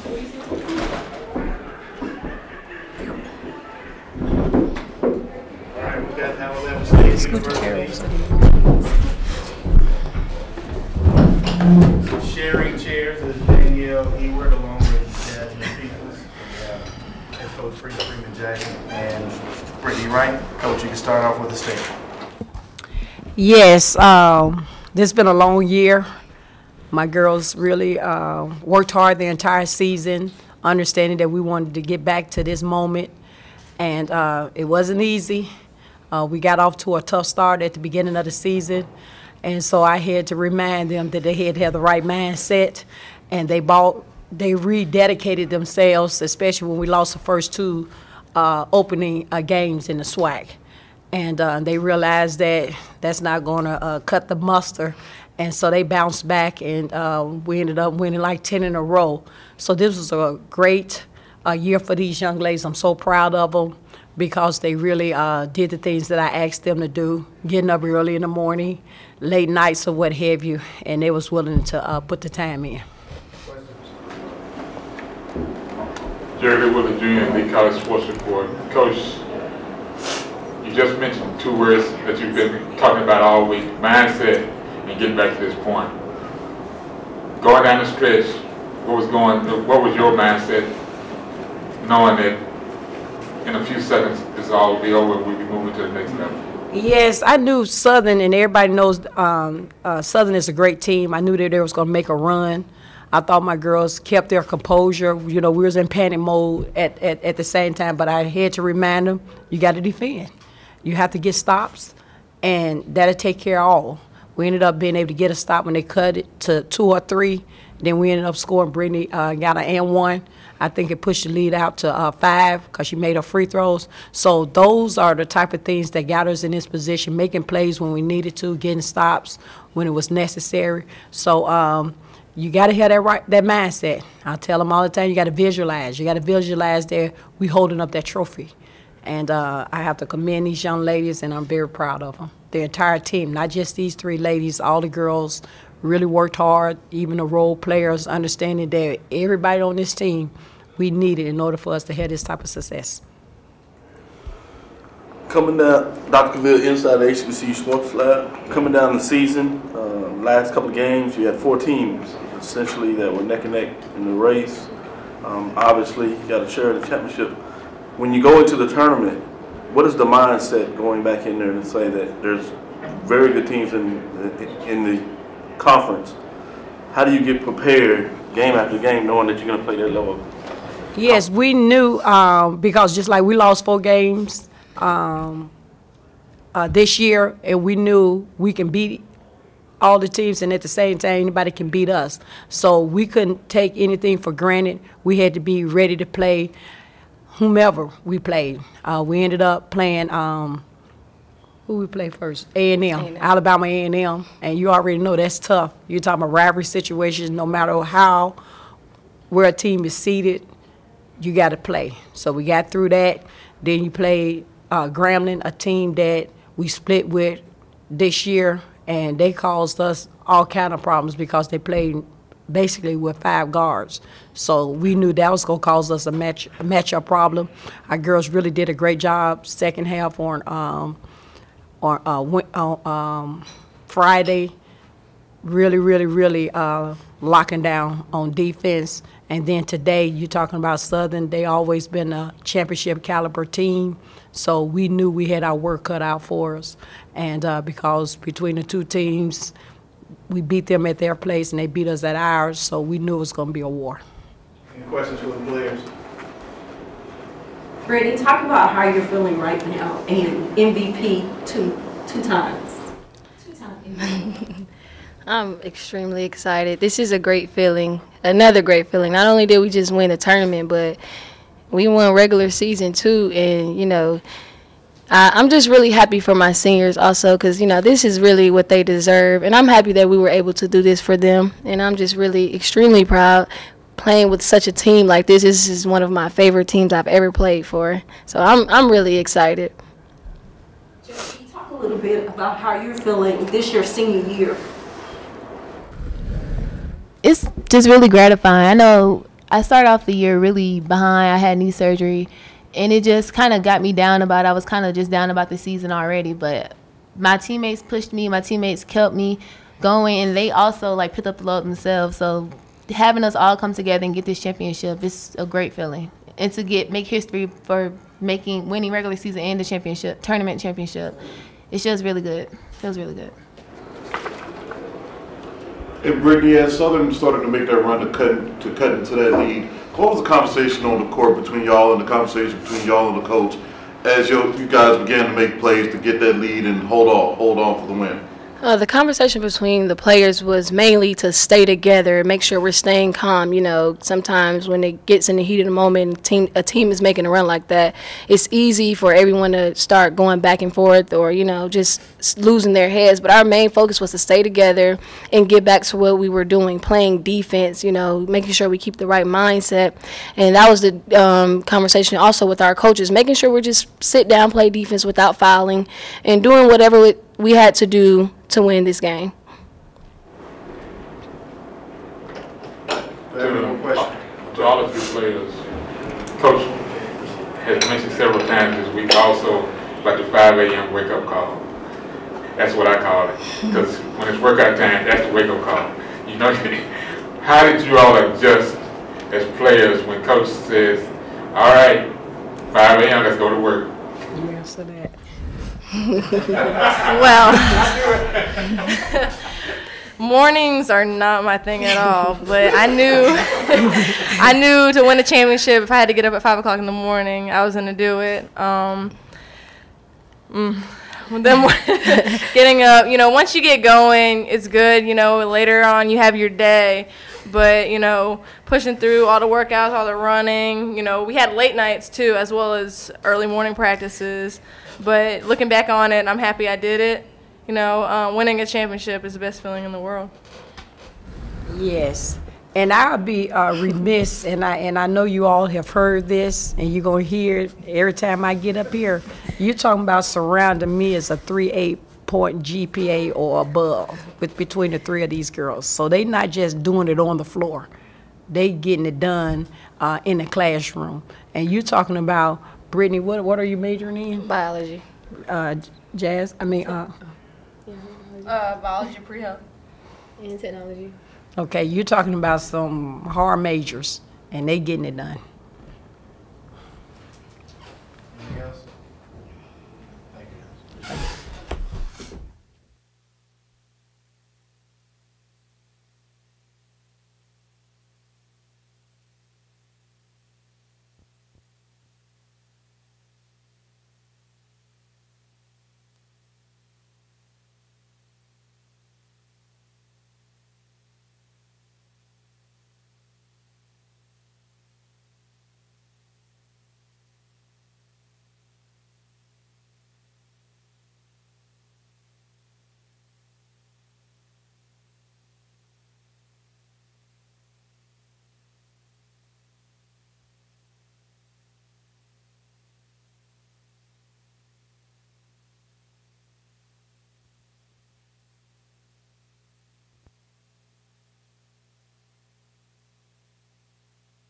Alright, we got now 11 State University. Sharing chairs is Danielle Ewert along with Jasmine Peoples, head coach Freeman Jackson, and Brittany Wright. Coach, you can start off with the statement. Yes, this has been a long year. My girls really worked hard the entire season, understanding that we wanted to get back to this moment, and it wasn't easy. We got off to a tough start at the beginning of the season, and so I had to remind them that they had to have the right mindset, and they rededicated themselves, especially when we lost the first two opening games in the SWAC. And they realized that that's not going to cut the muster. And so they bounced back, and we ended up winning like 10 in a row. So this was a great year for these young ladies. I'm so proud of them because they really did the things that I asked them to do, getting up early in the morning, late nights or what have you, and they was willing to put the time in. Jerry Willis Jr., the College Sports Report. Coach, you just mentioned two words that you've been talking about all week, mindset and getting back to this point. Going down the stretch, what was your mindset, knowing that in a few seconds this all will be over and we'll be moving to the next level? Yes, I knew Southern, and everybody knows Southern is a great team. I knew that they was going to make a run. I thought my girls kept their composure. You know, we was in panic mode at the same time, but I had to remind them, you got to defend. You have to get stops, and that'll take care of all. We ended up being able to get a stop when they cut it to 2 or 3. Then we ended up scoring. Brittany got an and 1. I think it pushed the lead out to 5 because she made her free throws. So those are the type of things that got us in this position, making plays when we needed to, getting stops when it was necessary. So you got to have that mindset. I tell them all the time, you got to visualize. You got to visualize that we holding up that trophy. And I have to commend these young ladies, and I'm very proud of them. The entire team, not just these 3 ladies, all the girls really worked hard, even the role players, understanding that everybody on this team we needed in order for us to have this type of success. Coming down, Dr. Cavill, inside the HBCU Sports Lab, coming down the season, last couple of games, you had 4 teams essentially that were neck and neck in the race. Obviously, you got to share the championship. When you go into the tournament, what is the mindset going back in there to say that there's very good teams in the conference? How do you get prepared game after game knowing that you're going to play that level? Yes, we knew because just like we lost 4 games this year, and we knew we can beat all the teams, and at the same time anybody can beat us. So we couldn't take anything for granted. We had to be ready to play whomever we played. We ended up playing, who we played first? A&M, Alabama A&M, and you already know that's tough. You're talking about rivalry situations. No matter where a team is seated, you got to play. So we got through that. Then you played Grambling, a team that we split with this year, and they caused us all kind of problems because they played basically with 5 guards. So we knew that was going to cause us a matchup problem. Our girls really did a great job second half on Friday, really locking down on defense. And then today, you're talking about Southern. They always been a championship caliber team. So we knew we had our work cut out for us. And because between the 2 teams, we beat them at their place and they beat us at ours, so we knew it was going to be a war. Any questions for the players? Brittany, talk about how you're feeling right now and MVP two times. I'm extremely excited. This is a great feeling, another great feeling. Not only did we just win the tournament, but we won regular season too, and, you know, I'm just really happy for my seniors also because, you know, this is really what they deserve. And I'm happy that we were able to do this for them. And I'm just really extremely proud playing with such a team like this. This is one of my favorite teams I've ever played for. So I'm really excited. Jackie, talk a little bit about how you're feeling this your senior year. It's just really gratifying. I know I started off the year really behind. I had knee surgery, and it just kind of got me down about it. I was kind of just down about the season already, but my teammates pushed me. My teammates kept me going, and they also like picked up the load themselves. So having us all come together and get this championship is a great feeling, and to make history for winning regular season and the championship, tournament championship, it's just really good. Feels really good. And Brittany, as Southern started to make that run to cut into that lead, what was the conversation on the court between y'all and the conversation between y'all and the coach as you guys began to make plays to get that lead and hold on for the win? The conversation between the players was mainly to stay together, make sure we're staying calm. You know, sometimes when it gets in the heat of the moment, a team is making a run like that, it's easy for everyone to start going back and forth or, you know, just losing their heads. But our main focus was to stay together and get back to what we were doing, playing defense, you know, making sure we keep the right mindset. And that was the conversation also with our coaches, making sure we're just sit down, play defense without fouling, and doing whatever we had to do to win this game. To all of you players, Coach has mentioned several times this week also about the 5 a.m. wake-up call. That's what I call it. Because when it's workout time, that's the wake-up call. You know, how did you all adjust as players when Coach says, all right, 5 a.m., let's go to work? You answer that. Well, mornings are not my thing at all, but I knew to win a championship, if I had to get up at 5 o'clock in the morning, I was going to do it. Then getting up, you know, once you get going, it's good. You know, later on you have your day, but, you know, pushing through all the workouts, all the running, you know, we had late nights too, as well as early morning practices. But looking back on it, I'm happy I did it. You know, winning a championship is the best feeling in the world. Yes, and I'll be remiss, and I know you all have heard this, and you're gonna hear it every time I get up here. You're talking about surrounding me as a 3.8 point GPA or above between the three of these girls. So they not just doing it on the floor, they getting it done in the classroom. And you're talking about, Brittany, what are you majoring in? Biology. Jazz, Biology, pre-health. And technology. Okay, you're talking about some hard majors, and they getting it done.